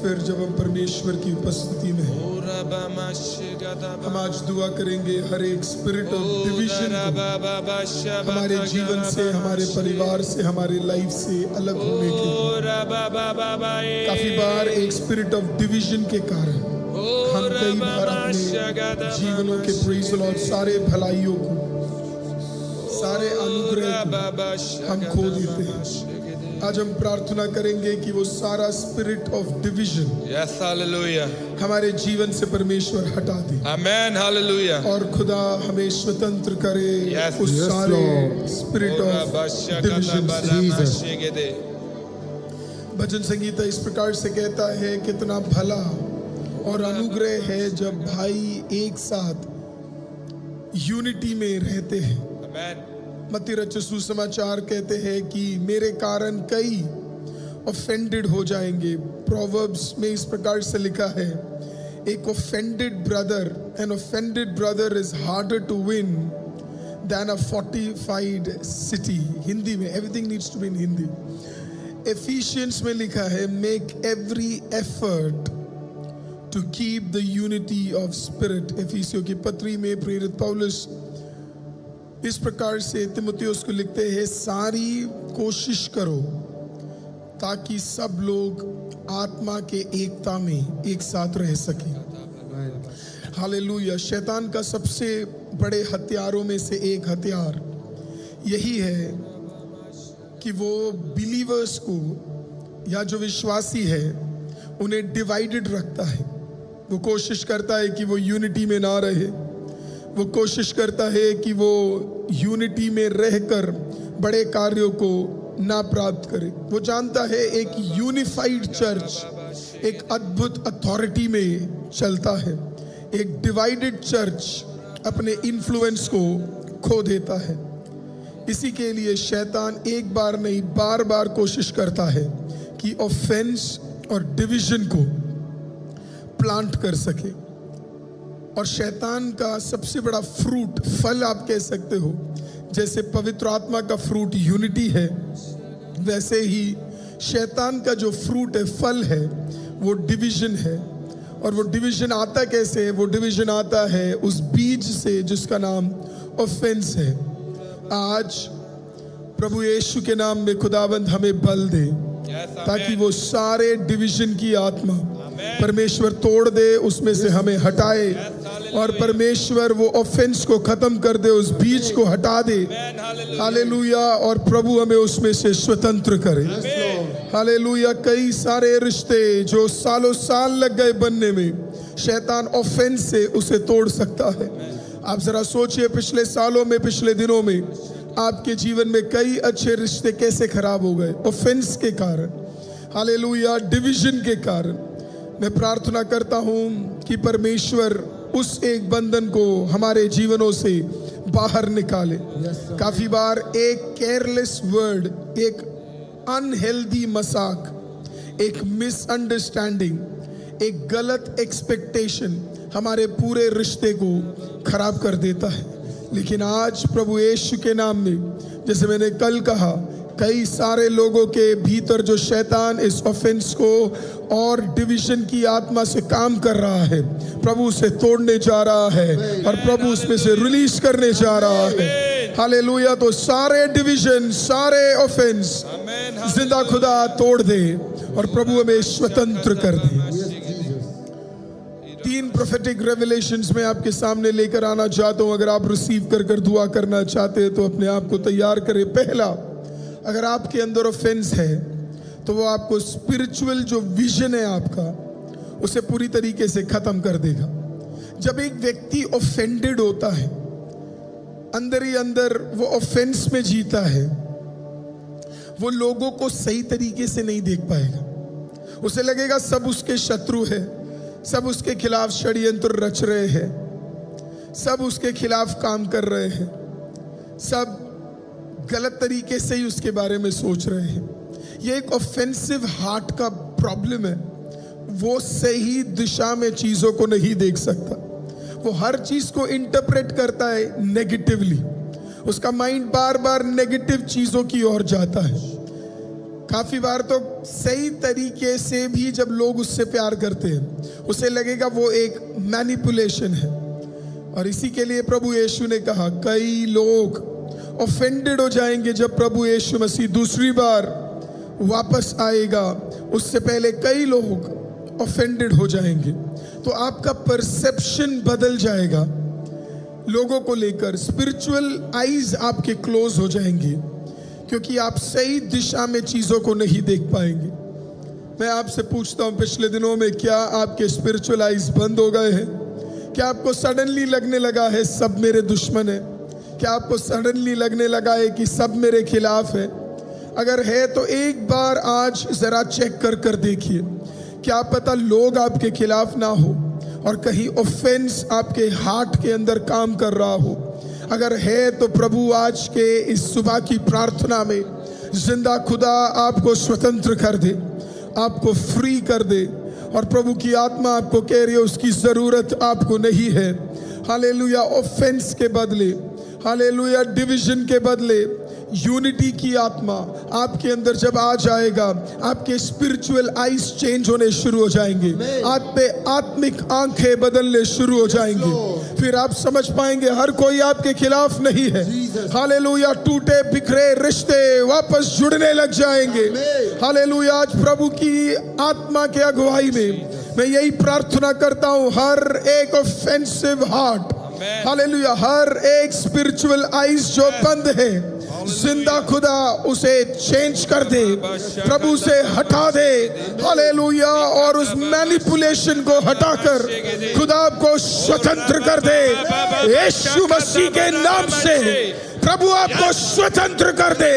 फिर जब हम परमेश्वर की उपस्थिति में हैं, हम आज दुआ करेंगे हर एक स्पिरिट ऑफ डिवीजन को हमारे जीवन से, हमारे परिवार से, हमारे लाइफ से अलग होने के काफी बार एक स्पिरिट ऑफ डिवीजन के कारण हम कई बार अपने जीवनों के प्रेज़ लॉर्ड सारे भलाइयों को, सारे अनुग्रह को हम खो देते हैं। आज हम प्रार्थना करेंगे कि वो सारा स्पिरिट ऑफ डिवीजन हमारे जीवन से परमेश्वर हटा दे। आमेन, हालेलुया। और खुदा हमें स्वतंत्र करे उस सारे स्पिरिट ऑफ डिवीजन से। भजन संगीता इस प्रकार से कहता है, कितना भला और अनुग्रह है जब भाई एक साथ यूनिटी में रहते हैं। आमेन। मत्ती रचित सुसमाचार कहते हैं कि मेरे कारण कई ऑफेंडेड हो जाएंगे। प्रोवर्ब्स में इस प्रकार से लिखा है, एक offended brother, an offended brother is harder to win than a fortified city. Hindi में, everything needs to be in Hindi. Ephesians में लिखा है, make every effort to keep the unity of spirit. एफिसियों की पत्री में प्रेरित पौलुस इस प्रकार से तिमुथियुस को लिखते हैं, सारी कोशिश करो ताकि सब लोग आत्मा के एकता में एक साथ रह सकें। हालेलुया। शैतान का सबसे बड़े हथियारों में से एक हथियार यही है कि वो बिलीवर्स को, या जो विश्वासी है, उन्हें डिवाइडेड रखता है। वो कोशिश करता है कि वो यूनिटी में ना रहे। वो कोशिश करता है कि वो यूनिटी में रहकर बड़े कार्यों को ना प्राप्त करे। वो जानता है एक यूनिफाइड चर्च एक अद्भुत अथॉरिटी में चलता है। एक डिवाइडेड चर्च अपने इन्फ्लुएंस को खो देता है। इसी के लिए शैतान एक बार नहीं, बार बार कोशिश करता है कि ऑफेंस और डिवीजन को प्लांट कर सके। और शैतान का सबसे बड़ा फ्रूट, फल आप कह सकते हो, जैसे पवित्र आत्मा का फ्रूट यूनिटी है, वैसे ही शैतान का जो फ्रूट है, फल है, वो डिवीजन है। और वो डिवीजन आता कैसे है? वो डिवीजन आता है उस बीज से जिसका नाम ऑफेंस है। आज प्रभु यीशु के नाम में खुदाबंद हमें बल दे ताकि वो सारे डिवीजन की आत्मा परमेश्वर तोड़ दे, उसमें से हमें हटाए, और परमेश्वर वो ऑफेंस को खत्म कर दे, उस बीज को हटा दे। हालेलुया। और प्रभु हमें उसमें से स्वतंत्र करे। हालेलुया। कई सारे रिश्ते जो सालों साल लग गए बनने में, शैतान ऑफेंस से उसे तोड़ सकता है। आप जरा सोचिए, पिछले सालों में, पिछले दिनों में आपके जीवन में कई अच्छे रिश्ते कैसे खराब हो गए ऑफेंस के कारण। हालेलुया। डिवीजन के कारण। मैं प्रार्थना करता हूं कि परमेश्वर उस एक बंधन को हमारे जीवनों से बाहर निकाले। काफी बार एक केयरलेस वर्ड, एक अनहेल्दी मजाक, एक मिसअंडरस्टैंडिंग, एक गलत एक्सपेक्टेशन हमारे पूरे रिश्ते को खराब कर देता है। लेकिन आज प्रभु यीशु के नाम में, जैसे मैंने कल कहा, कई सारे लोगों के भीतर जो शैतान इस ऑफेंस को और डिवीजन की आत्मा से काम कर रहा है, प्रभु उसे तोड़ने जा रहा है और प्रभु उसमें से रिलीज करने जा रहा है। हालेलुया। तो सारे डिवीजन, सारे ऑफेंस जिंदा खुदा तोड़ दे और प्रभु हमें स्वतंत्र कर दे। 3 प्रोफेटिक रेवलेशंस में आपके सामने लेकर आना चाहता हूं। अगर आप रिसीव कर दुआ करना चाहते हैं तो अपने आप को तैयार करें। पहला, अगर आपके अंदर ऑफेंस है तो वो आपको स्पिरिचुअल जो विजन है आपका, उसे पूरी तरीके से खत्म कर देगा। जब एक व्यक्ति ऑफेंडेड होता है, अंदर ही अंदर वो ऑफेंस में जीता है, वो लोगों को सही तरीके से नहीं देख पाएगा। उसे लगेगा सब उसके शत्रु है, सब उसके खिलाफ षड्यंत्र रच रहे हैं, सब उसके खिलाफ काम कर रहे हैं, सब गलत तरीके से ही उसके बारे में सोच रहे हैं। ये एक ऑफेंसिव हार्ट का प्रॉब्लम है। वो सही दिशा में चीजों को नहीं देख सकता। वो हर चीज को इंटरप्रेट करता है नेगेटिवली। उसका माइंड बार बार नेगेटिव चीजों की ओर जाता है। काफी बार तो सही तरीके से भी जब लोग उससे प्यार करते हैं, उसे लगेगा वो एक मैनिपुलेशन है। और इसी के लिए प्रभु यीशु ने कहा कई लोग ऑफेंडेड हो जाएंगे जब प्रभु यीशु मसीह दूसरी बार वापस आएगा। उससे पहले कई लोग ऑफेंडेड हो जाएंगे, तो आपका परसेप्शन बदल जाएगा लोगों को लेकर। स्पिरिचुअल आईज आपके क्लोज हो जाएंगे, क्योंकि आप सही दिशा में चीजों को नहीं देख पाएंगे। मैं आपसे पूछता हूं, पिछले दिनों में क्या आपके स्पिरिचुअल आईज बंद हो गए हैं? क्या आपको सडनली लगने लगा है सब मेरे दुश्मन है? क्या आपको सडनली लगने लगा है कि सब मेरे खिलाफ है? अगर है तो एक बार आज जरा चेक कर देखिए, क्या पता लोग आपके खिलाफ ना हो और कहीं ऑफेंस आपके हार्ट के अंदर काम कर रहा हो। अगर है तो प्रभु आज के इस सुबह की प्रार्थना में जिंदा खुदा आपको स्वतंत्र कर दे, आपको फ्री कर दे। और प्रभु की आत्मा आपको कह रही है उसकी जरूरत आपको नहीं है। हालेलुया। ऑफेंस के बदले, हालेलुया, डिवीजन के बदले यूनिटी की आत्मा आपके अंदर जब आ जाएगा, आपके स्पिरिचुअल आईज चेंज होने शुरू हो जाएंगे, आप पे आत्मिक आंखें बदलने शुरू हो जाएंगे। फिर आप समझ पाएंगे हर कोई आपके खिलाफ नहीं है। हालेलुया। टूटे बिखरे रिश्ते वापस जुड़ने लग जाएंगे। हालेलुया। आज प्रभु की आत्मा के अगुवाई में मैं यही प्रार्थना करता हूं, हर एक ऑफेंसिव हार्ट, हालेलुया, हर एक स्पिरिचुअल आईज जो बंद है, जिंदा खुदा उसे चेंज कर दे, प्रभु से हटा दे। हालेलुया। और उस मैनिपुलेशन को हटाकर खुदा आपको स्वतंत्र कर दे। यीशु मसीह के नाम से प्रभु आपको स्वतंत्र कर दे।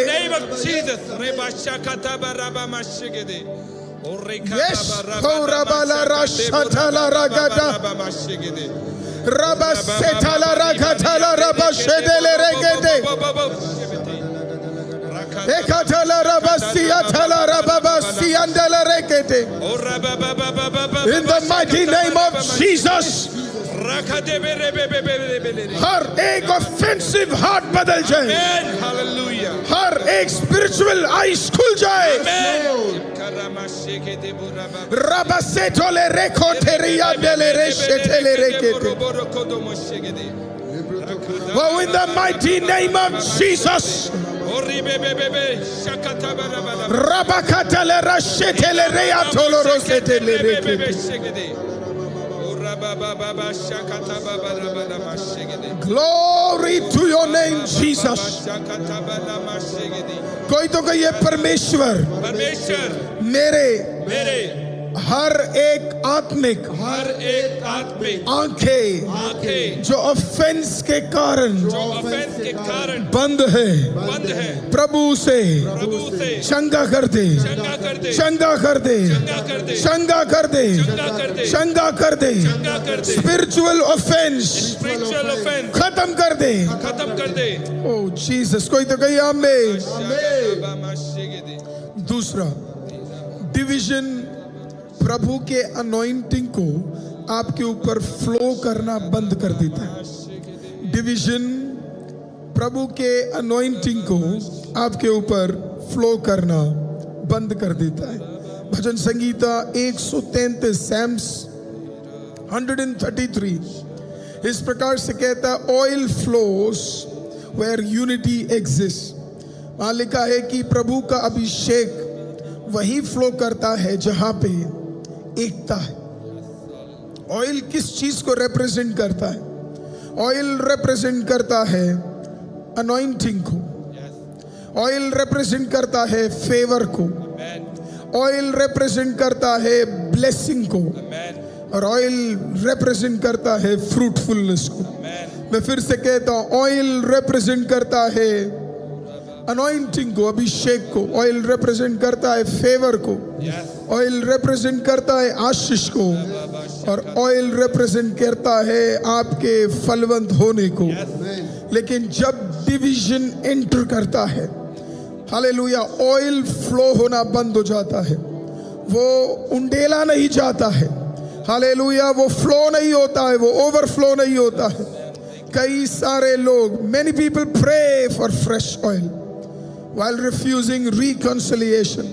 In the mighty name of Jesus, हर एक ऑफेंसिव हार्ट बदल जाए, हर एक स्पिरिचुअल आईज खुल जाए। Oh, in the mighty name of Jesus. Glory to your name, Jesus. कोई तो कहिए परमेश्वर मेरे हर एक आत्मिक आंखें जो ऑफेंस के कारण बंद है, प्रभु से चंगा कर दे, चंगा कर दे, चंगा कर दे, चंगा कर दे। स्पिरिचुअल ऑफेंस खत्म कर दे। ओ जीसस। कोई तो कहिए आमीन। दूसरा, डिवीजन प्रभु के अनॉइंटिंग को आपके ऊपर फ्लो करना बंद कर देता है। डिवीजन प्रभु के अनॉइंटिंग को आपके ऊपर फ्लो करना बंद कर देता है। भजन संगीता 133 सैम्स 133 इस प्रकार से कहता है, oil flows where unity exist. वहां लिखा है कि प्रभु का अभिषेक वही फ्लो करता है जहां पे एकता है। ऑयल किस चीज को रिप्रेजेंट करता है? ऑयल रिप्रेजेंट करता है अनॉइंटिंग को। ऑयल रिप्रेजेंट करता है फेवर को। ऑयल रिप्रेजेंट करता है ब्लेसिंग को। और ऑयल रिप्रेजेंट करता है फ्रूटफुलनेस को। मैं फिर से कहता हूं, ऑयल रिप्रेजेंट करता है अनॉइंटिंग को, अभिषेक को। ऑयल रिप्रेजेंट करता है फेवर को। ऑयल रिप्रेजेंट करता है आशीष को। और ऑयल रिप्रेजेंट करता है आपके फलवंत होने को। लेकिन जब डिवीजन एंटर करता है, हालेलुया, ऑयल फ्लो होना बंद हो जाता है। वो उंडेला नहीं जाता है, हालेलुया, वो फ्लो नहीं होता है, वो ओवरफ्लो नहीं होता है। कई सारे लोग, many people pray for fresh oil while refusing reconciliation.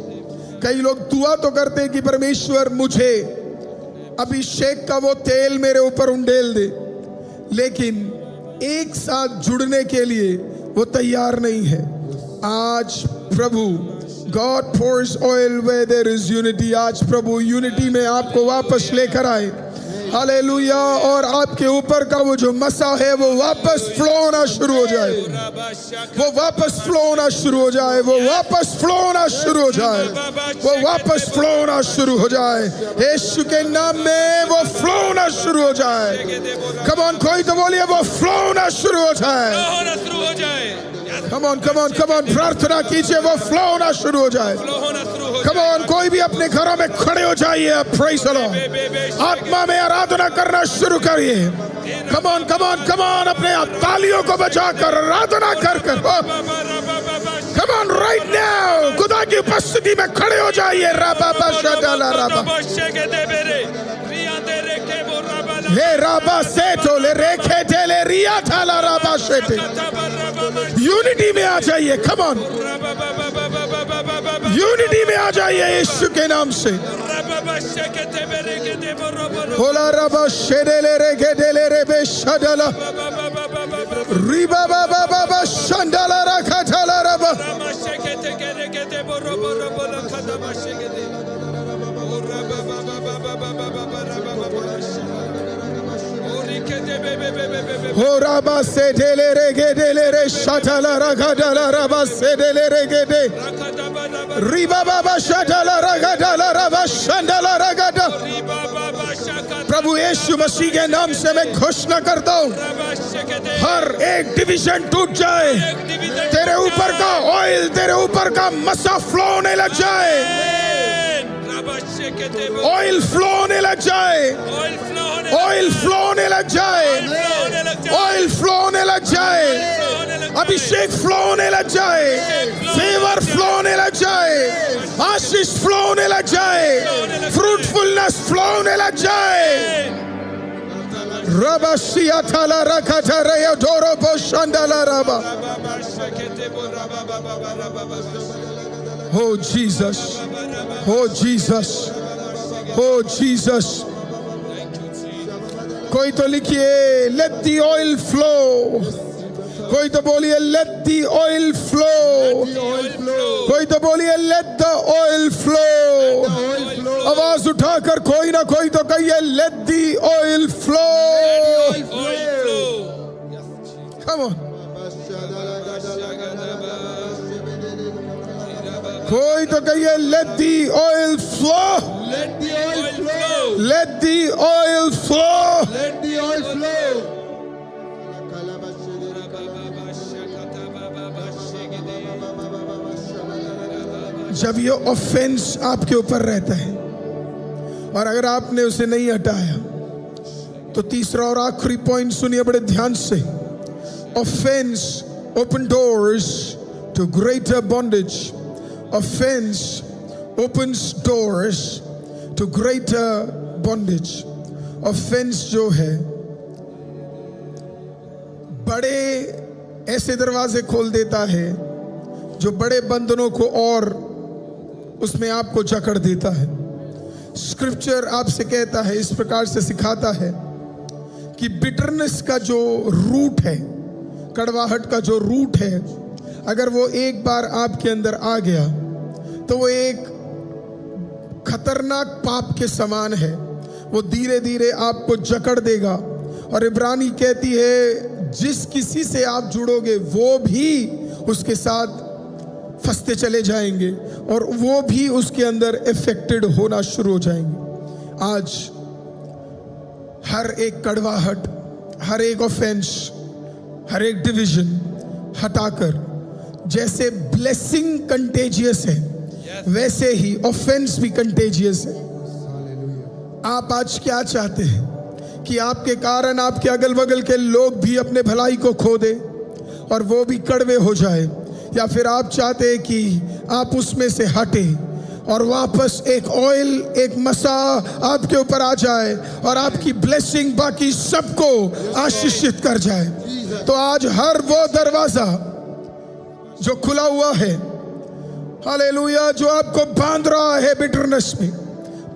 कई लोग दुआ तो करते हैं कि परमेश्वर मुझे अभिषेक का वो तेल मेरे ऊपर उंडेल दे, लेकिन एक साथ जुड़ने के लिए वो तैयार नहीं है। आज प्रभु God pours oil where there is unity। आज प्रभु यूनिटी में आपको वापस लेकर आए, हालेलुया। और आपके ऊपर का वो जो मसा है वो वापस फ्लो होना शुरू हो जाए, वो वापस फ्लो होना शुरू हो जाए, वो वापस फ्लो होना शुरू हो जाए, वो वापस फ्लो होना शुरू हो जाए। यीशु के नाम में वो फ्लो होना शुरू हो जाए। कम ऑन, कोई तो बोलिए वो फ्लो होना शुरू हो जाए। Come on, come on, come on, प्रार्थना कीजिए वो फ्लो होना शुरू हो जाए। कम ऑन, कोई भी अपने घरों में खड़े हो जाइए, प्रेज़ द लॉर्ड, आत्मा में आराधना करना शुरू करिए। Come on, come on, come on, अपने तालियों को बजाकर आराधना कर कम ऑन राइट नाउ, खुदा की उपस्थिति में खड़े हो जाइए। राबा बाशा डाला राबा ले राबा सेठो ले रेखे टेले रिया थाला राबा सेठे। यूनिटी में आ जाइए, कम ऑन, यूनिटी में आ जाइए यीशु के नाम से। होला राबा शेडेले रेखे डेले रे बेशडला रिबा बाबा बाबा शंडला रखा थाला राबा। हो राबा से डेले रे गे डेले रे शटला रखा डाला राबा से डेले रे गे दे रिबा बाबा शटला रखा डाला राबा शंडला रखा डा। प्रभु यीशु मसीह के नाम से मैं घोषणा करता हूँ, हर एक डिवीजन टूट जाए, तेरे ऊपर का ऑयल, तेरे ऊपर का मसा फ्लो होने लग जाए, ऑयल फ्लो होने लग जाए, ऑयल फ्लो होने लग जाए, ऑयल फ्लो होने लग जाए, अभिषेक फ्लो होने लग जाए, फेवर फ्लो होने लग जाए, आशीष फ्लो होने लग जाए, फ्रूटफुलनेस फ्लो होने लग जाए। रबा सिया थाला रखा था रे डोरो बोशंडला रबा। Oh Jesus, oh Jesus, oh Jesus। कोई तो लिखिए let the oil flow, कोई तो बोलिए let the oil flow, कोई तो बोलिए let the oil flow। आवाज उठाकर कोई ना कोई तो कहिए let the oil flow। Come on, कोई तो कहिए let the oil flow, let the oil flow, let the oil flow, let the oil flow। जब ये ऑफेंस आपके ऊपर रहता है और अगर आपने उसे नहीं हटाया तो तीसरा और आखिरी पॉइंट सुनिए बड़े ध्यान से। Offence open doors to greater bondage. Offense opens doors to greater bondage। Offense जो है बड़े ऐसे दरवाजे खोल देता है जो बड़े बंधनों को और उसमें आपको जकड़ देता है। स्क्रिप्चर आपसे कहता है, इस प्रकार से सिखाता है कि बिटरनेस का जो रूट है, कड़वाहट का जो रूट है, अगर वो एक बार आपके अंदर आ गया तो वो एक खतरनाक पाप के समान है, वो धीरे धीरे आपको जकड़ देगा। और इब्रानी कहती है जिस किसी से आप जुड़ोगे वो भी उसके साथ फंसते चले जाएंगे और वो भी उसके अंदर इफेक्टेड होना शुरू हो जाएंगे। आज हर एक कड़वाहट, हर एक ऑफेंस, हर एक डिवीजन हटाकर, जैसे ब्लेसिंग कंटेजियस है वैसे ही ऑफेंस भी कंटेजियस है। आप आज क्या चाहते हैं कि आपके कारण आपके अगल बगल के लोग भी अपने भलाई को खो दे और वो भी कड़वे हो जाए, या फिर आप चाहते हैं कि आप उसमें से हटे और वापस एक ऑयल, एक मसा आपके ऊपर आ जाए और आपकी ब्लेसिंग बाकी सबको आशीषित कर जाए? तो आज हर वो दरवाजा जो खुला हुआ है हालेलुया। जो आपको बांध रहा है बिटरनेस में,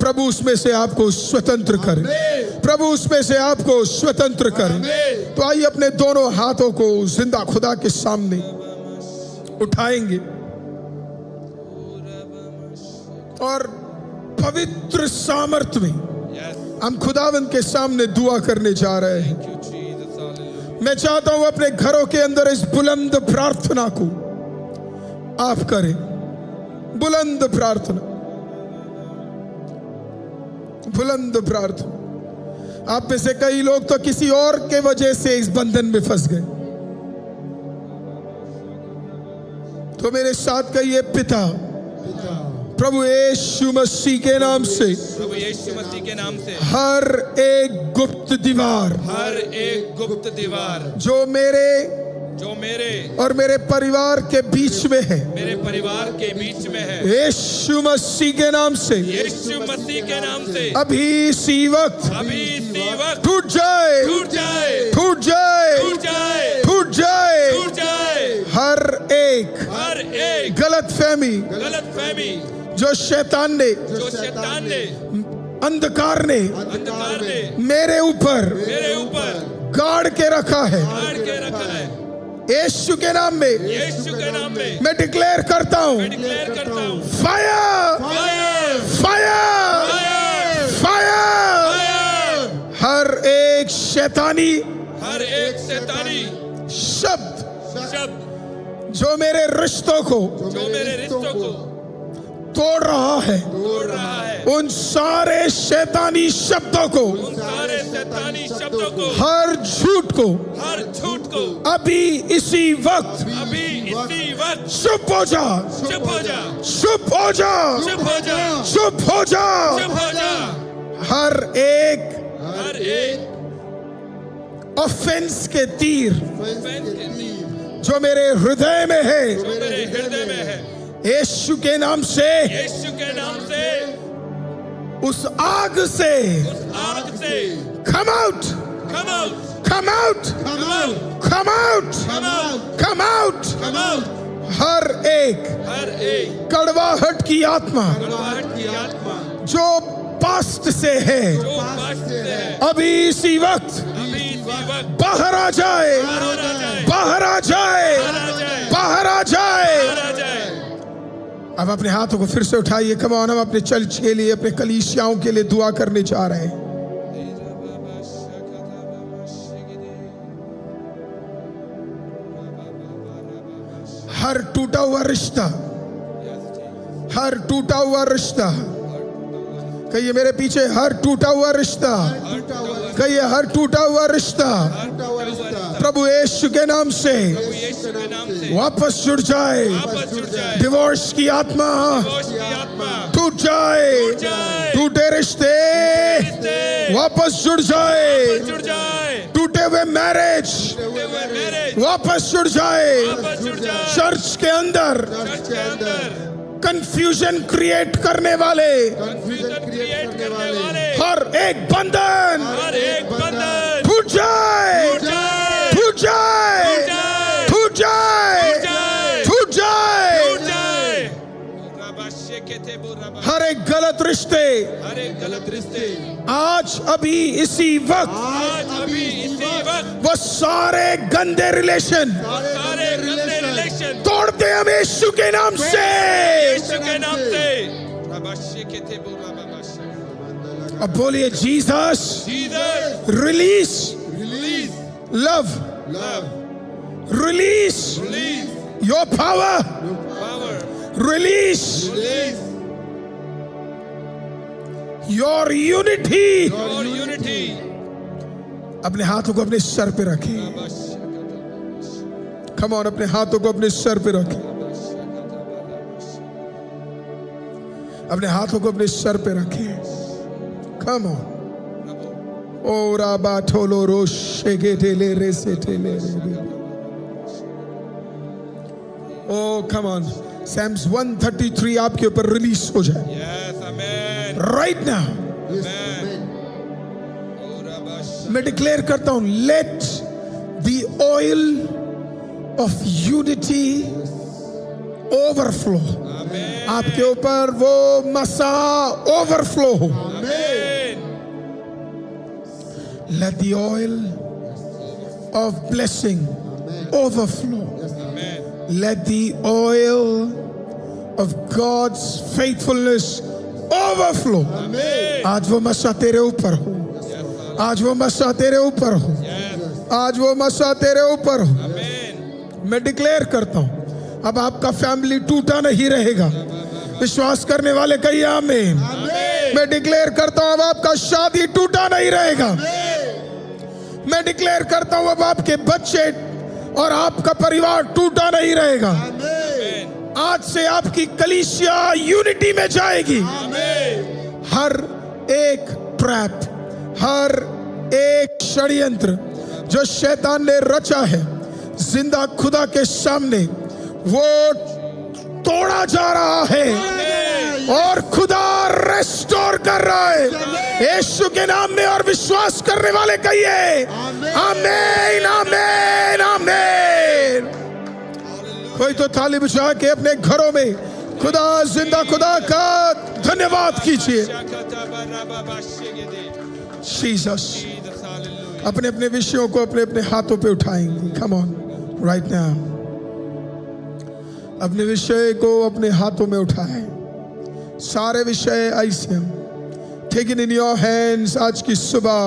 प्रभु उसमें से आपको स्वतंत्र करे, प्रभु उसमें से आपको स्वतंत्र करे। तो आइए अपने दोनों हाथों को जिंदा खुदा के सामने उठाएंगे और पवित्र सामर्थ में हम खुदावंद के सामने दुआ करने जा रहे हैं। मैं चाहता हूं अपने घरों के अंदर इस बुलंद प्रार्थना को आप करें। बुलंद प्रार्थना, बुलंद प्रार्थना। आप में से कई लोग तो किसी और के वजह से इस बंधन में फंस गए, तो मेरे साथ कहिए, पिता प्रभु यीशु मसीह के नाम से, प्रभु यीशु मसीह के नाम से हर एक गुप्त दीवार, हर एक गुप्त दीवार जो मेरे और मेरे परिवार के बीच में है, मेरे परिवार के बीच में है, यीशु मसीह के नाम से, यीशु मसीह के नाम से अभी इसी वक्त टूट जाए, टूट जाए, टूट जाए, टूट जाए, टूट जाए। टूट जाए। हर एक गलत फहमी जो शैतान ने अंधकार ने मेरे ऊपर गाड़ के रखा है, यीशु के नाम में मैं डिक्लेयर करता हूं, फायर, फायर, फायर। हर एक शैतानी शब्द जो मेरे रिश्तों को तोड़ रहा है, उन सारे शैतानी शब्दों को, हर झूठ को अभी इसी वक्त चुप हो जा, चुप हो जा, चुप हो जा, चुप हो जा। हर एक ऑफेंस के तीर जो मेरे हृदय में है, यीशु के नाम से उस आग से come out, come out, come out, come out, come out। हर एक कड़वाहट की आत्मा जो पास्ट से है, अभी इसी वक्त बाहर आ जाए, बाहर आ जाए, बाहर आ जाए। अब अपने हाथों को फिर से उठाइए। कम ऑन, हम अपने चर्च के लिए, अपने कलीसियाओं के लिए दुआ करने जा रहे हैं। हर टूटा हुआ रिश्ता, हर टूटा हुआ रिश्ता, कहिए मेरे पीछे, हर टूटा हुआ रिश्ता, कहिए हर टूटा हुआ रिश्ता प्रभु यीशु के नाम से वापस जुड़ जाए। डिवोर्स की आत्मा टूट जाए, टूटे रिश्ते वापस जुड़ जाए, टूटे हुए मैरिज वापस जुड़ जाए। चर्च के अंदर कंफ्यूजन क्रिएट करने वाले हर एक बंधन टूट जाए, टूट जाए, टूट जाए, टूट जाए। हर एक गलत रिश्ते आज अभी इसी वक्त वो सारे गंदे रिलेशन तोड़ते हम यीशु के नाम से। अब बोलिए, Jesus release love, release your power, release your unity. अपने हाथों को अपने सर पे रखें। कम ऑन, अपने हाथों को अपने सर पे रखें, अपने हाथों को अपने सर पे रखें। Come on. ओ राबा ठोलो रोशे के टेले रे से टेले रे। ओ कम ऑन। Psalms 133 आपके ऊपर रिलीज हो जाए। राइट नाउ मैं डिक्लेयर करता हूं, let the oil of unity overflow आपके ऊपर वो मसा ओवरफ्लो हो। Amen. Let the oil of blessing overflow. Amen. Let the oil of God's faithfulness overflow. Amen. आज वो मसा तेरे ऊपर हो, आज वो मसा तेरे ऊपर हो, Yes. आज वो मसा तेरे ऊपर हो। Amen. मैं डिक्लेयर करता हूं, अब आपका फैमिली टूटा नहीं रहेगा। विश्वास करने वाले कहिए आमीन। मैं डिक्लेयर करता हूं, अब आपका शादी टूटा नहीं रहेगा। मैं डिक्लेयर करता हूं, अब आपके बच्चे और आपका परिवार टूटा नहीं रहेगा। Amen. आज से आपकी कलीसिया यूनिटी में जाएगी। Amen. हर एक ट्रैप, हर एक षड्यंत्र जो शैतान ने रचा है, जिंदा खुदा के सामने वो तोड़ा जा रहा है और खुदा रेस्टोर कर रहा है यीशु के नाम में। और विश्वास करने वाले कहिए आमीन, आमीन, आमीन। कोई तो थाली बिछा के अपने घरों में खुदा, जिंदा खुदा का धन्यवाद कीजिए। जीसस अपने अपने विषयों को अपने अपने हाथों पे उठाएंगे। कम ऑन राइट नाउ, अपने विषय को अपने हाथों में उठाएं। सारे विषय ऐसे take it in your hands आज की सुबह,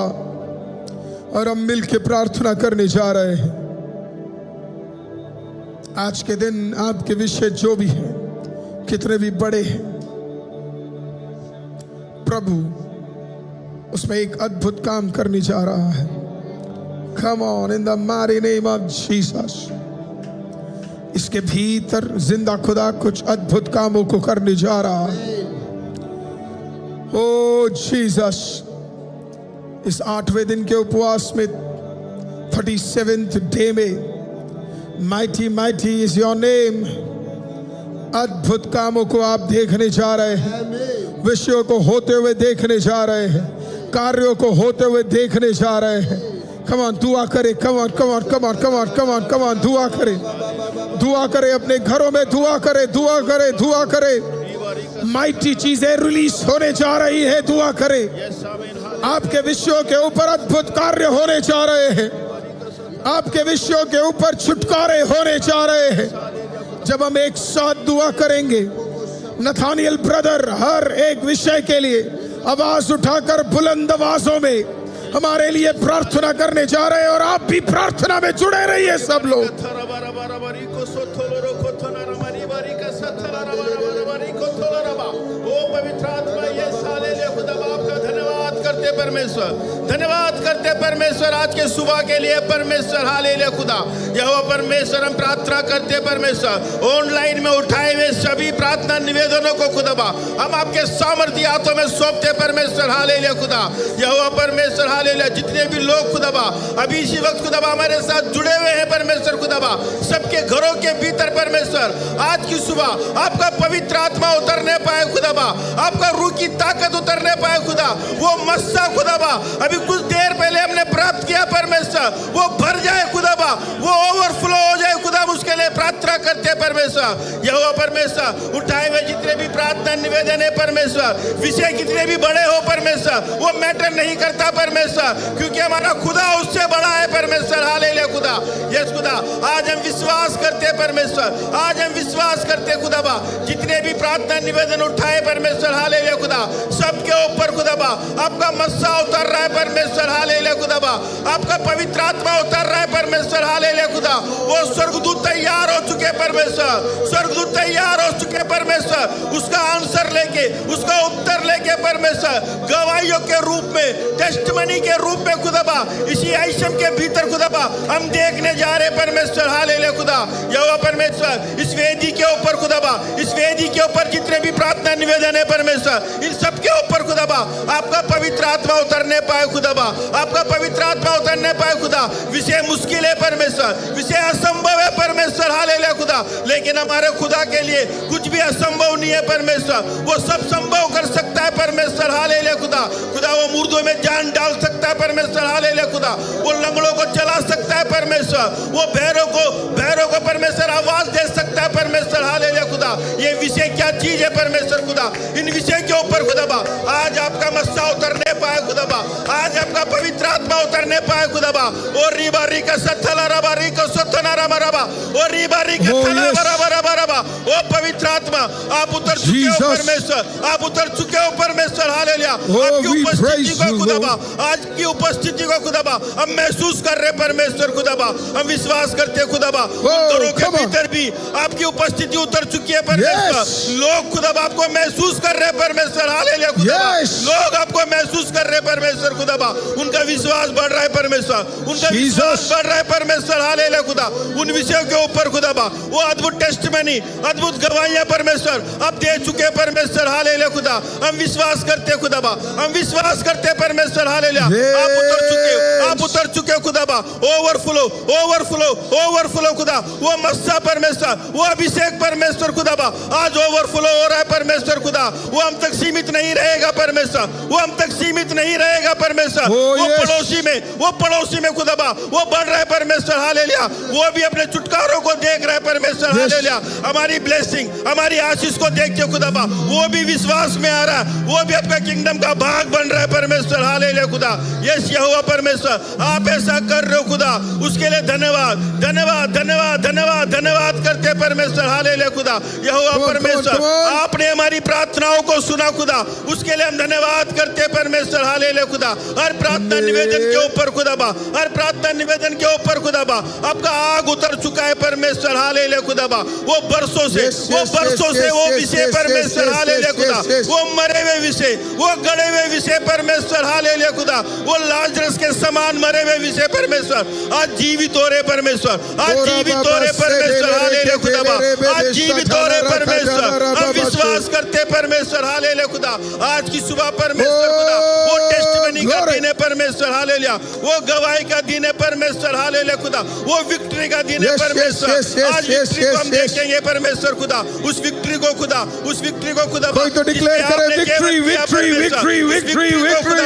और हम मिल के प्रार्थना करने जा रहे हैं। आज के दिन आपके विषय जो भी हैं, कितने भी बड़े हैं, प्रभु उसमें एक अद्भुत काम करने जा रहा है। Come on in the mighty name of Jesus। इसके भीतर जिंदा खुदा कुछ अद्भुत कामों को करने जा रहा है। ओ जीसस, इस 8वें दिन के उपवास में 37th डे में mighty mighty is your name, अद्भुत कामों को आप देखने जा रहे हैं। विषयों को होते हुए देखने जा रहे हैं, कार्यों को होते हुए देखने जा रहे हैं। कम ऑन दुआ करे, come on come on come on come on come on come on दुआ करे, दुआ करे, अपने घरों में दुआ करे, दुआ करे, दुआ करे। माइटी चीजें रिलीज होने जा रही है, दुआ करे। आपके विषयों के ऊपर अद्भुत कार्य होने जा रहे हैं, आपके विषयों के ऊपर छुटकारे होने जा रहे हैं। जब हम एक साथ दुआ करेंगे, नथानियल ब्रदर हर एक विषय के लिए आवाज उठाकर बुलंद आवाजों में हमारे लिए प्रार्थना करने जा रहे हैं। और आप भी प्रार्थना में जुड़े रहिए सब लोग। परमेश्वर धन्यवाद करते परमेश्वर आज के सुबह के लिए परमेश्वर। हालेलुया खुदा, यहोवा परमेश्वर हम प्रार्थना करते परमेश्वर। ऑनलाइन में उठाए हुए सभी प्रार्थना निवेदनों को खुदाबा हम आपके सामर्थ्य हाथों में सौंपते परमेश्वर। हालेलुया खुदा, यहोवा परमेश्वर। हालेलुया, जितने भी लोग खुदाबा अभी इसी वक्त खुदाबा हमारे साथ जुड़े हुए हैं परमेश्वर, खुदाबा सबके घरों के भीतर परमेश्वर आज की सुबह आपका पवित्र आत्मा उतरने पाए खुदाबा, आपका रूह की ताकत उतरने पाए खुदा। वो मस्सा खुदाबा अभी कुछ देर पहले हमने प्राप्त किया परमेश्वर, वो भर जाए खुदाबा, वो ओवरफ्लो हो जाए खुदा। उसके लिए प्रार्थना करते परमेश्वर। यहोवा परमेश्वर, उठाए हुए जितने भी प्रार्थना निवेदन है परमेश्वर, विषय कितने भी बड़े हो परमेश्वर, वो मैटर नहीं करता परमेश्वर, क्योंकि हमारा खुदा उससे बड़ा है परमेश्वर। हालेलुया खुदा, यस खुदा, आज हम विश्वास करते परमेश्वर, आज हम विश्वास करते खुदाबा जितने भी प्रार्थना निवेदन उठाए परमेश्वर। हालेलुया खुदा, सबके ऊपर खुदाबा आपका मस्सा उतर रहा है परमेश्वर। हालेलुया खुदाबा, आपका पवित्र आत्मा उतर रहा है परमेश्वर। हालेलुया खुदा, वो स्वर्गदूत तैयार हो चुके परमेश्वर, स्वर्गदूत तैयार हो चुके परमेश्वर, उसका आंसर लेके, उसका उत्तर लेके परमेश्वर, गवाहियों के रूप में, टेस्टमनी के रूप में खुदाबा इसी आइशम के भीतर खुदाबा हम देखने जा रहे परमेश्वर। हालेलुया खुदा, यहोवा परमेश्वर, इस वेदी के ऊपर खुदाबा, इस वेदी के ऊपर जितने भी प्रार्थना निवेदन है परमेश्वर, इन सब के ऊपर खुदाबा आपका पवित्र आत्मा उतरने पाए खुदाबा, आपका पवित्र आत्मा उतरने पाए खुदा। विषय मुश्किल है परमेश्वर, विषय असंभव है परमेश्वर। हालेलुया खुदा। लेकिन हमारे खुदा के लिए कुछ भी असंभव नहीं है परमेश्वर, वो सब संभव कर सकता है परमेश्वर, हालेलुया खुदा। खुदा वो मुर्दों में जान डाल सकता है परमेश्वर, हालेलुया खुदा। वो लंगड़ों को चला सकता है परमेश्वर, वो बहरों को परमेश्वर आवाज दे सकता है परमेश्वर, हालेलुया खुदा। ये विषय क्या चीज है परमेश्वर खुदा, इन विषय के ऊपर खुदाबा आज आपका मस्सा उतरने पाए खुदाबा, आज आपका पवित्र आत्मा उतरने पाए खुदाबा। और रिबारी का सथला रबारी को सथना रबा और रिबारी का थला बराबरा ओ पवित्र आत्मा आप उतर चुके हो परमेश्वर, आप उतर चुके हो परमेश्वर, हालेलुया। आपकी उपस्थिति को खुदाबा, आज की उपस्थिति को खुदाबा हम महसूस कर रहे परमेश्वर खुदाबा, हम विश्वास करते खुदाबा घरों के भीतर भी आपकी उपस्थिति उतर चुकी है परमेश्वर। लोग खुदाबा आपको महसूस कर रहे परमेश्वर, हालेलुया खुदाबा। लोग आपको महसूस कर रहे परमेश्वर खुदाबा, उनका विश्वास बढ़ रहा है परमेश्वर, उनका विश्वास बढ़ रहा है परमेश्वर, हालेलुया खुदा। उन विषयों के ऊपर खुदाबा वो अद्भुत टेस्टमनी, अद्भुत गवाहियां परमेश्वर आप दे चुके परमेश्वर, हालेलुया खुदा। हम विश्वास करते खुदाबा, हम विश्वास करते परमेश्वर, हालेलुया। आप उतर चुके खुदाबा। ओवरफ्लो खुदा, वो मस्सा परमेश्वर, वो अभिषेक परमेश्वर खुदाबा आज ओवरफ्लो हो रहा है परमेश्वर खुदा। वो हम तक सीमित नहीं रहेगा परमेश्वर, वो हम तक सीमित नहीं रहेगा परमेश्वर। वो पड़ोसी में खुदाबा वो बढ़ रहा है परमेश्वर, हालेलुया। वो भी अपने छुटकारों को देख रहा है परमेश्वर, हालेलुया। हमारी ब्लेसिंग, हमारी आशीष को देख के खुदाबा वो भी विश्वास में आ रहा है, वो भी आपका किंगडम का भाग बन रहा है परमेश्वर, हालेलुया खुदा। यस यहोवा परमेश्वर आप ऐसा कर रहे हो खुदा, उसके लिए धन्यवाद धन्यवाद धन्यवाद धन्यवाद धन्यवाद करते परमेश्वर, हालेलुया खुदा। यहोवा परमेश्वर आपने हमारी प्रार्थनाओं को सुना खुदा, उसके लिए हम धन्यवाद करते परमेश्वर, हालेलुया खुदा। हर प्रार्थना निवेदन के ऊपर खुदाबा, हर प्रार्थना निवेदन के ऊपर खुदाबा आपका आग उतर चुका है परमेश्वर, हालेलुया खुदाबा। वो बरसों से वो विषय परमेश्वर, हालेलुया खुदा, वो मरे हुए विषय, वो गड़े हुए विषय परमेश्वर, हालेलुया खुदा, वो लाजरस के समान मरे हुए विषय परमेश्वर आज जीवित हो रहे परमेश्वर, आज जीवित हो रहे परमेश्वर, हालेलुया खुदाबा, आज जीवित हो रहे परमेश्वर। हम विश्वास करते परमेश्वर, हालेलुया खुदा। आज की सुबह परमेश्वर खुदा वो टेस्टिमनी का दिन है परमेश्वर, हालेलुया। वो गवाही का दिन है परमेश्वर, हालेलुया खुदा। वो विक्ट्री का दिन है परमेश्वर। आज विक्ट्री को हम देखेंगे परमेश्वर खुदा, उस विक्ट्री को खुदा, उस विक्ट्री को खुदा कोई तो डिक्लेयर करे victory victory victory victory victory.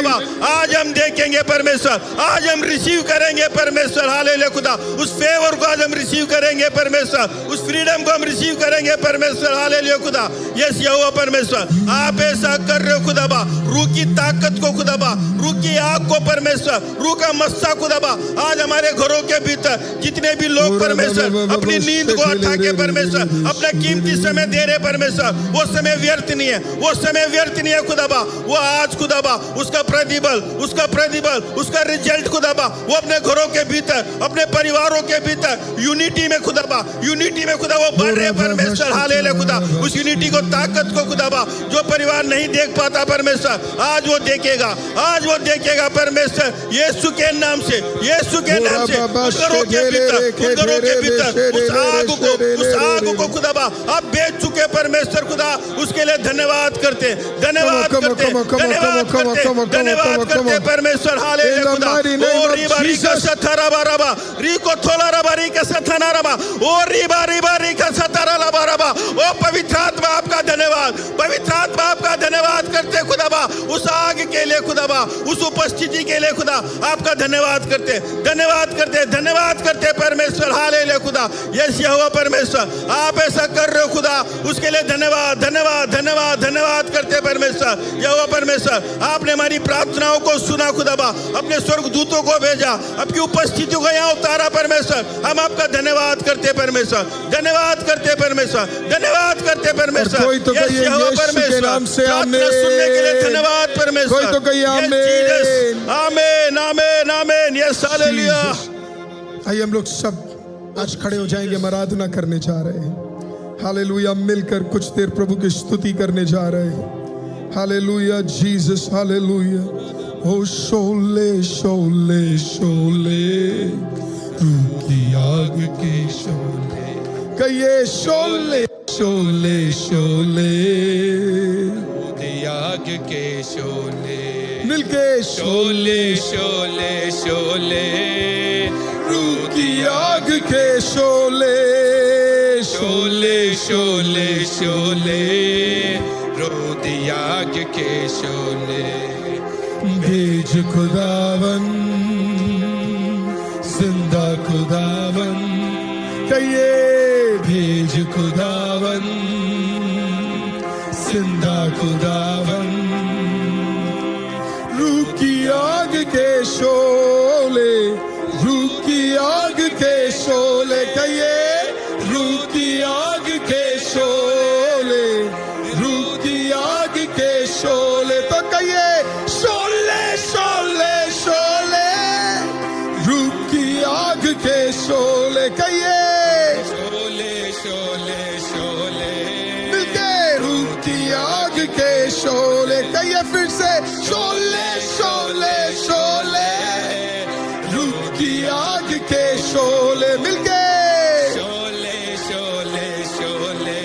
आज हम देखेंगे परमेश्वर, आज हम रिसीव करेंगे परमेश्वर, हालेलुया खुदा। उस फेवर को आज हम रिसीव करेंगे परमेश्वर, उस फ्रीडम को हम रिसीव करेंगे परमेश्वर, हालेलुया खुदा। यस यहोवा परमेश्वर आप ऐसा कर रहे हो खुदाबा। रूह की ताकत को खुदाबा, रूह की आग को परमेश्वर, रूह का मस्सा खुदाबा आज हमारे घरों के भीतर जितने भी लोग परमेश्वर अपनी नींद को हटा के परमेश्वर अपना कीमती समय दे रहे परमेश्वर, वो समय व्यर्थ नहीं है, वो समय व्यर्थ नहीं है खुदाबा। वो आज खुदाबा उसका प्रतिबल उसका रिजल्ट खुदाबा वो अपने घरों के भीतर, अपने परिवारों के भीतर यूनिटी में खुदाबा वो बढ़ रहे परमेश्वर, हालेलुया खुदा। उस यूनिटी को, ताकत को खुदाबा जो परिवार नहीं देख पाता परमेश्वर आज वो देखेगा परमेश्वर, यीशु के नाम से उस घरों के भीतर उस आग को खुदाबा आप बेच चुके परमेश्वर खुदा। उसके लिए धन्यवाद करते परमेश्वर, हालेलुया खुदा। ओ रिबारी का सथरा बाराबा रिको थोला रबारी का सथना रबा ओ रिबारी का सथरा लबारबा। ओ पवित्र आत्मा आपका धन्यवाद, पवित्र आत्मा आपका धन्यवाद करते खुदाबा। उस आग के लिए खुदाबा, उस उपस्थिति के लिए खुदा आपका धन्यवाद करते परमेश्वर, हालेलुया खुदा। यस यहोवा परमेश्वर आप ऐसा कर रहे हो खुदा, उसके लिए धन्यवाद करते परमेश्वर। यहोवा परमेश्वर आपने हमारी प्रार्थनाओं को सुना खुदाबा, अपने स्वर्गदूतों को भेजा, आपकी उपस्थिति को यहाँ उतारा परमेश्वर। हम आपका धन्यवाद करते परमेश्वर, धन्यवाद करते परमेश्वर। कोई तो कहिए यीशु के नाम से आमीन, सुनने के लिए धन्यवाद परमेश्वर। कोई तो कहिए आमीन आमीन आमीन। Yes hallelujah. आइए हम लोग सब आज खड़े हो जाएंगे, हम आराधना करने जा रहे हैं, हालेलुया। मिलकर कुछ देर प्रभु की स्तुति करने जा रहे हैं, हालेलुया जीसस, हालेलुया। ओ शोले शोले शोले रूह की आग के शोले, कहिए शोले शोले शोले रूह की आग के शोले, मिलके शोले शोले शोले रूह की आग के शोले, शोले शोले शोले रोदियाग के शोले भेज खुदावन जिंदा खुदावन कहिए भेज खुदावन जिंदा खुदावन रूह की आग के शोले रूह की आग के शोले कहिए रूह की आग के शोले रूह की आग के शोले तो कहिए शोले शोले शोले रूह की आग के शोले कहिए शोले शोले शोले मिलके रूह की आग के शोले कहिए फिर से शोले शोले शोले रूह की आग के शोले मिलके शोले शोले शोले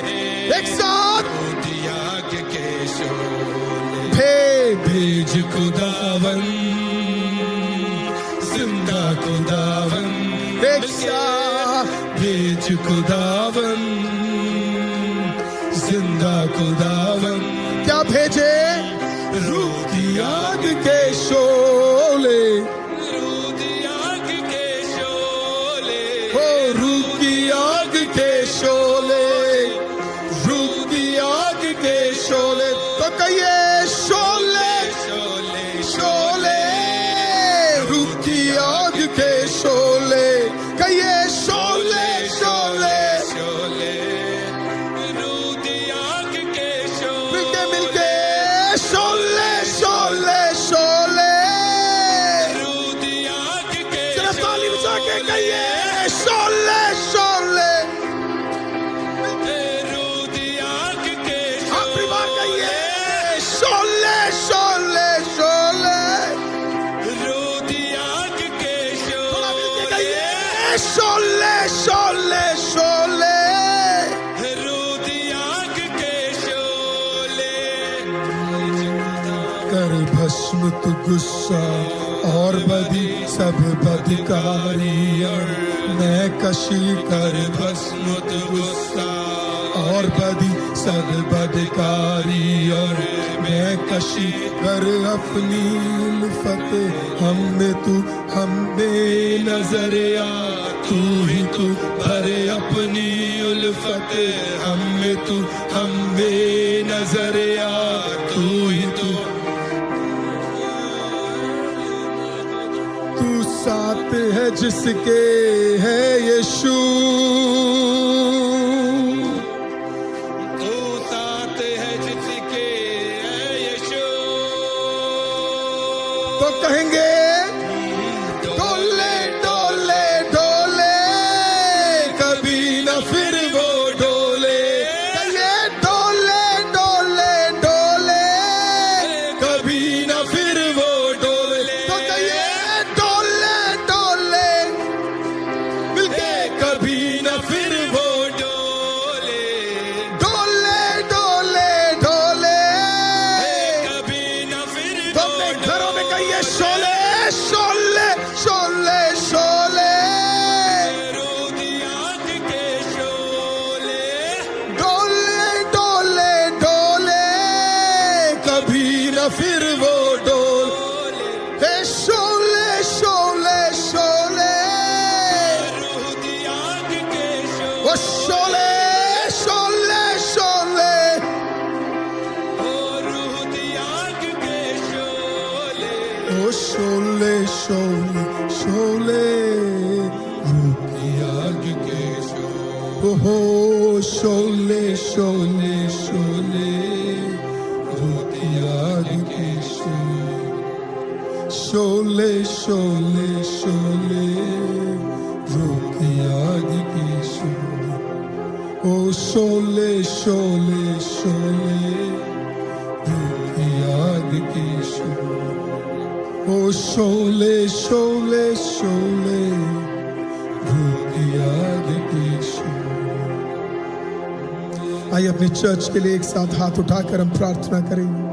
एक साथ रोदियाग के शोले भेज खुदावन जिंदा खुदावन एक साथ भेज खुदावन जिंदा खुदावन क्या भेजे रूह की आग के शोले रोदियाग के शोले हो रूह की आग के शोले रूह की आग के शोले तो कहिए शोले शोले शोले रूह की आग के शोले कहिए शोले शोले शोले रोदियाग के मिलके शोले मिलके शोले शोले शोले रोदियाग के जरा ताली बजा के कहिए शोले शोले रोदियाग के आखिरी बार कहिए शोले शोले शोले रोदियाग के थोड़ा मिलके शोले कहिए शोले शोले शोले रोदियाग के शोले कर भस्म तू गुस्सा और बदी सब बदकारी और मैं कशी कर भस्म तू गुस्सा और बदी सब बदकारी और मैं कशी कर अपनी उल्फत हम में तू हम में नजर आ तू ही तू भरे अपनी उल्फत हम में तू हम में नजर आ तू ही तू तू साथ है जिसके है यीशु तू साथ है जिसके है यीशु तो कहेंगे डोले डोले डोले कभी न फिर वो डोले कहिए डोले डोले डोले कभी न फिर वो डोले तो कहिए डोले डोले मिलके कभी न फिर वो डोले डोले डोले डोले कभी न फिर तो अपने घरों में कहिए शोले शोले शोले शोले रोदियाग के शोले डोले डोले डोले कभी न फिर वो डोले हे शोले शोले शोले रोदियाग के वो शोले शोले शोले रोदियाग के शोले ओ शोले शोले शोले रूह की आग के शोले हो शोले शोले शोले रूह की आग के शोले शोले शोले रूह की आग के शोले ओ शोले शोले शोले रूह की आग के शोले ओ शोले शोले शोले रूह की आग के शोले। आइए अपने चर्च के लिए एक साथ हाथ उठाकर हम प्रार्थना करेंगे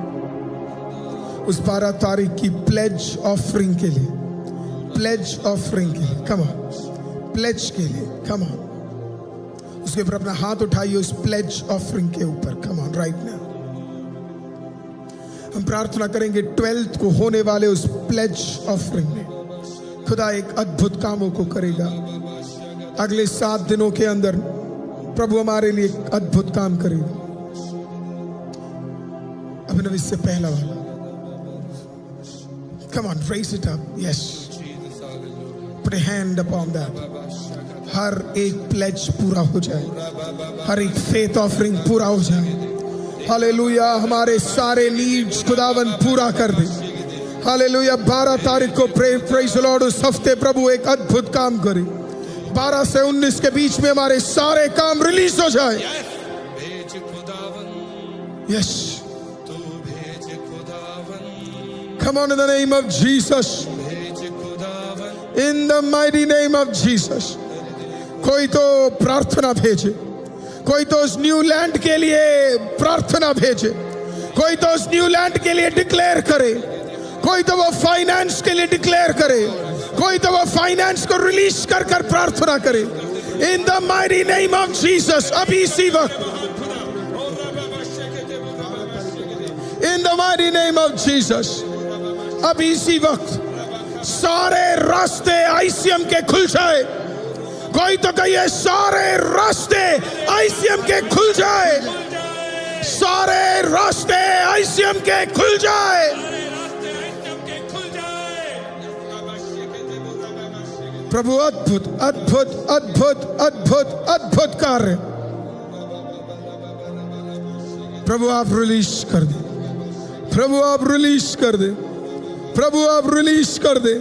उस 12 तारीख की प्लेज ऑफरिंग के लिए, प्लेज ऑफरिंग के लिए, कम ऑन, प्लेज के लिए, कम ऑन। उसके ऊपर अपना हाथ उठाइए उस प्लेज ऑफरिंग के ऊपर। कम ऑन राइट नाउ हम प्रार्थना करेंगे 12th को होने वाले उस प्लेज ऑफरिंग में खुदा एक अद्भुत कामों को करेगा। अगले 7 दिनों के अंदर प्रभु हमारे लिए एक अद्भुत काम करेगा। अभिनव इससे पहला वाला, come on, raise it up, yes, put a hand upon that। हर एक प्लेज पूरा हो जाए, हर एक फेथ ऑफरिंग पूरा हो जाए। हालेलुया, हमारे सारे नीड्स खुदावन पूरा कर दे। हालेलुया, 12 तारीख को प्रेज लॉर्ड उस हफ्ते प्रभु एक अद्भुत काम करे। 12 से 19 के बीच में हमारे सारे काम रिलीज हो जाए। Yes, come on in the name of Jesus, in the mighty name of Jesus। कोई तो प्रार्थना भेजे, कोई तो उस न्यू लैंड के लिए प्रार्थना भेजे, कोई तो उस न्यू लैंड के लिए डिक्लेयर करे, कोई तो वो फाइनेंस के लिए डिक्लेयर करे, कोई तो वो फाइनेंस को रिलीज कर कर प्रार्थना करे। In the mighty name of Jesus, अभी इसी वक्त, in the mighty name of Jesus, अभी इसी वक्त सारे रास्ते आईसीएम के खुल जाए। कोई तो कहिए सारे रास्ते आईसीएम के खुल जाए, सारे रास्ते आईसीएम के खुल जाए। प्रभु अद्भुत अद्भुत अद्भुत अद्भुत अद्भुत कार्य प्रभु आप रिलीज कर दे, प्रभु आप रिलीज कर दे, प्रभु आप रिलीज कर दे,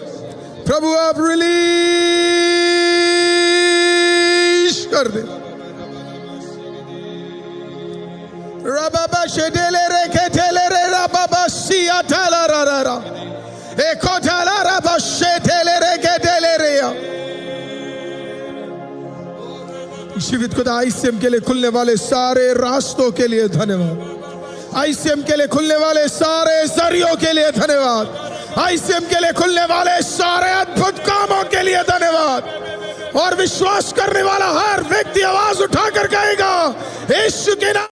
प्रभु आप रिलीज कर दे। रबाबा शेडेले रे खेटेले रे रबाबा सिया थाला रा रा रा एको थाला रबा शेडेले रे खेटेले रे। जीवित खुदा आईसीएम के लिए खुलने वाले सारे रास्तों के लिए धन्यवाद। आईसीएम के लिए खुलने वाले सारे जरियों के लिए धन्यवाद। आईसीएम के लिए खुलने वाले सारे अद्भुत कामों के लिए धन्यवाद। और विश्वास करने वाला हर व्यक्ति आवाज उठाकर कहेगा, यीशु के नाम